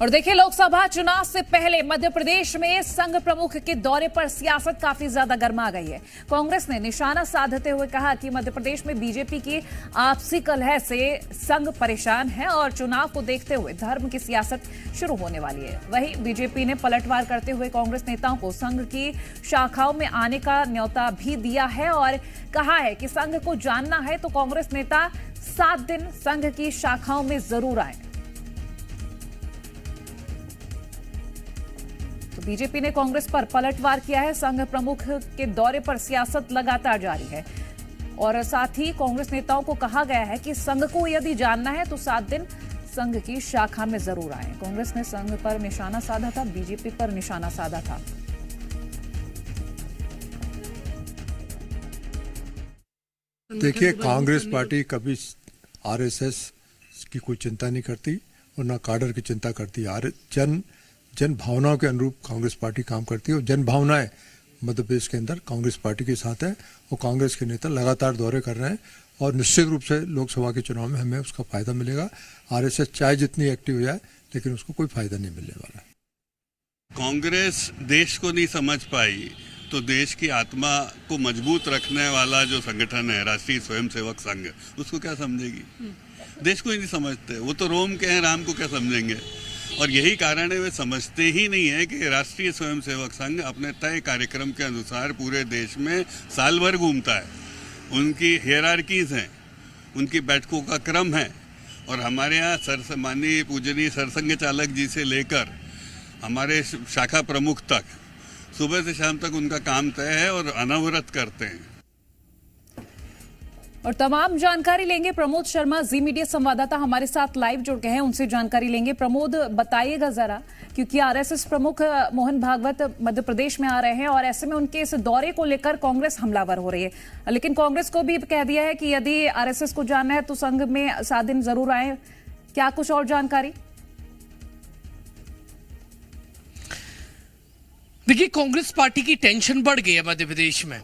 और देखिए, लोकसभा चुनाव से पहले मध्य प्रदेश में संघ प्रमुख के दौरे पर सियासत काफी ज्यादा गर्मा गई है। कांग्रेस ने निशाना साधते हुए कहा कि मध्य प्रदेश में बीजेपी की आपसी कलह से संघ परेशान है और चुनाव को देखते हुए धर्म की सियासत शुरू होने वाली है। वहीं बीजेपी ने पलटवार करते हुए कांग्रेस नेताओं को संघ की शाखाओं में आने का न्योता भी दिया है और कहा है कि संघ को जानना है तो कांग्रेस नेता 7 दिन संघ की शाखाओं में जरूर आए। तो बीजेपी ने कांग्रेस पर पलटवार किया है। संघ प्रमुख के दौरे पर सियासत लगातार जारी है और साथ ही कांग्रेस नेताओं को कहा गया है कि संघ को यदि जानना है तो 7 दिन संघ की शाखा में जरूर आए। कांग्रेस ने संघ पर निशाना साधा था, बीजेपी पर निशाना साधा था। देखिए, कांग्रेस पार्टी कभी आरएसएस की कोई चिंता नहीं करती और ना काडर की चिंता करती है। जन भावनाओं के अनुरूप कांग्रेस पार्टी काम करती है और जन भावनाएं मध्य प्रदेश के अंदर कांग्रेस पार्टी के साथ है और कांग्रेस के नेता लगातार दौरे कर रहे हैं और निश्चित रूप से लोकसभा के चुनाव में हमें उसका फायदा मिलेगा। आरएसएस चाहे जितनी एक्टिव हो जाए लेकिन उसको कोई फायदा नहीं मिलने वाला। कांग्रेस देश को नहीं समझ पाई तो देश की आत्मा को मजबूत रखने वाला जो संगठन है राष्ट्रीय स्वयंसेवक संघ, उसको क्या समझेगी? देश को ही नहीं समझते, वो तो रोम के हैं, राम को क्या समझेंगे? और यही कारण है वे समझते ही नहीं है कि राष्ट्रीय स्वयंसेवक संघ अपने तय कार्यक्रम के अनुसार पूरे देश में साल भर घूमता है। उनकी हियरार्कीज हैं, उनकी बैठकों का क्रम है और हमारे यहाँ माननीय पूजनीय सरसंघ चालक जी से लेकर हमारे शाखा प्रमुख तक सुबह से शाम तक उनका काम तय है और अनवरत करते हैं। और तमाम जानकारी लेंगे। प्रमोद शर्मा जी मीडिया संवाददाता हमारे साथ लाइव जुड़ गए हैं, उनसे जानकारी लेंगे। प्रमोद, बताइएगा जरा, क्योंकि आरएसएस प्रमुख मोहन भागवत मध्य प्रदेश में आ रहे हैं और ऐसे में उनके इस दौरे को लेकर कांग्रेस हमलावर हो रही है, लेकिन कांग्रेस को भी कह दिया है कि यदि आरएसएस को जानना है तो संघ में 7 दिन जरूर आए। क्या कुछ और जानकारी? देखिए, कांग्रेस पार्टी की टेंशन बढ़ गई है मध्य प्रदेश में।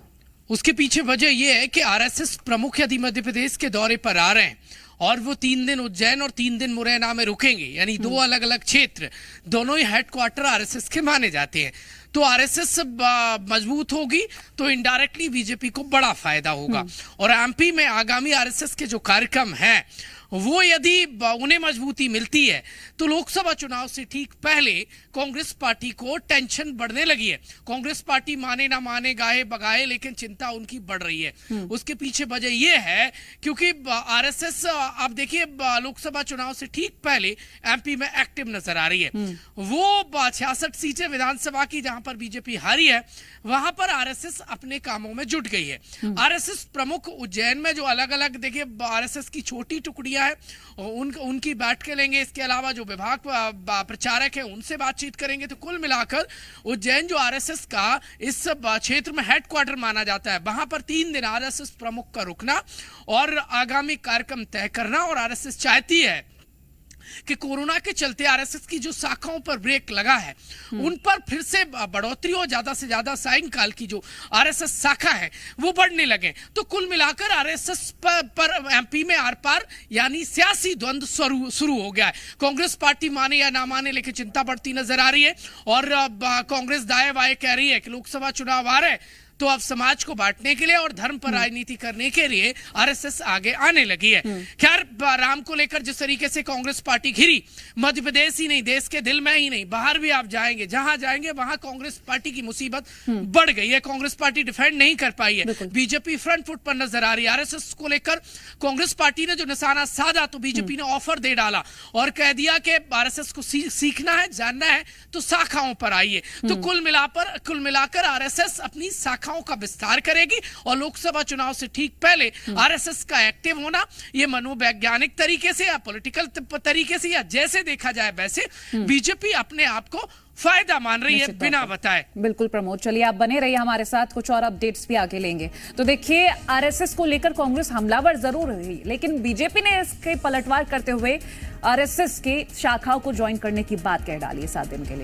उसके पीछे वजह यह है कि आरएसएस प्रमुख यदि मध्य प्रदेश के दौरे पर आ रहे हैं और वो 3 दिन उज्जैन और 3 दिन मुरैना में रुकेंगे, यानी 2 अलग अलग क्षेत्र, दोनों ही हेडक्वार्टर आरएसएस के माने जाते हैं, तो आरएसएस मजबूत होगी तो इनडायरेक्टली बीजेपी को बड़ा फायदा होगा। और एमपी में आगामी आरएसएस के जो कार्यक्रम है वो यदि उन्हें मजबूती मिलती है तो लोकसभा चुनाव से ठीक पहले कांग्रेस पार्टी को टेंशन बढ़ने लगी है। कांग्रेस पार्टी माने ना माने, गाए बगाए, लेकिन चिंता उनकी बढ़ रही है। उसके पीछे वजह यह है क्योंकि आरएसएस आप देखिए लोकसभा चुनाव से ठीक पहले एमपी में एक्टिव नजर आ रही है। वो 66 सीटें विधानसभा की जहां पर बीजेपी हारी है वहां पर आरएसएस अपने कामों में जुट गई है। आरएसएस प्रमुख उज्जैन में जो अलग अलग देखिए आरएसएस की छोटी टुकड़ियां है उनकी बैठकें लेंगे। इसके अलावा जो विभाग प्रचारक है उनसे बातचीत करेंगे। तो कुल मिलाकर उज्जैन जो आरएसएस का इस क्षेत्र में हेडक्वार्टर माना जाता है, वहां पर 3 दिन आरएसएस प्रमुख का रुकना और आगामी कार्यक्रम तय करना। और आरएसएस चाहती है कि कोरोना के चलते आरएसएस की जो शाखाओं पर ब्रेक लगा है उन पर फिर से बढ़ोतरी और ज्यादा से ज्यादा सायंकाल की जो आरएसएस शाखा है वो बढ़ने लगे। तो कुल मिलाकर आरएसएस पर एमपी में आर पार यानी सियासी द्वंद्व शुरू हो गया है। कांग्रेस पार्टी माने या ना माने लेकिन चिंता बढ़ती नजर आ रही है और कांग्रेस दाएं बाएं कह रही है कि लोकसभा चुनाव आ रहे हैं तो अब समाज को बांटने के लिए और धर्म पर राजनीति करने के लिए आरएसएस आगे आने लगी है। खैर, राम को लेकर जिस तरीके से कांग्रेस पार्टी घिरी, मध्य प्रदेश ही नहीं देश के दिल में ही नहीं बाहर भी आप जाएंगे, जहां जाएंगे वहां कांग्रेस पार्टी की मुसीबत बढ़ गई है। कांग्रेस पार्टी डिफेंड नहीं कर पाई है, बीजेपी फ्रंट फुट पर नजर आ रही है। आरएसएस को लेकर कांग्रेस पार्टी ने जो निशाना साधा तो बीजेपी ने ऑफर दे डाला और कह दिया कि आरएसएस को सीखना है, जानना है तो शाखाओं पर आइए। तो कुल मिलाकर आरएसएस अपनी शाखाओं का विस्तार करेगी और लोकसभा चुनाव से ठीक पहले आरएसएस का एक्टिव होना ये मनोवैज्ञानिक तरीके से या पॉलिटिकल तरीके से या जैसे देखा जाए वैसे बीजेपी अपने आप को फायदा मान रही है बिना बताए। बिल्कुल प्रमोद, चलिए आप बने रहिए हमारे साथ, कुछ और अपडेट्स भी आगे लेंगे। तो देखिए, आरएसएस को लेकर कांग्रेस हमलावर जरूर रही, लेकिन बीजेपी ने इसके पलटवार करते हुए आरएसएस की शाखाओं को ज्वाइन करने की बात कह डाली 7 दिन के लिए।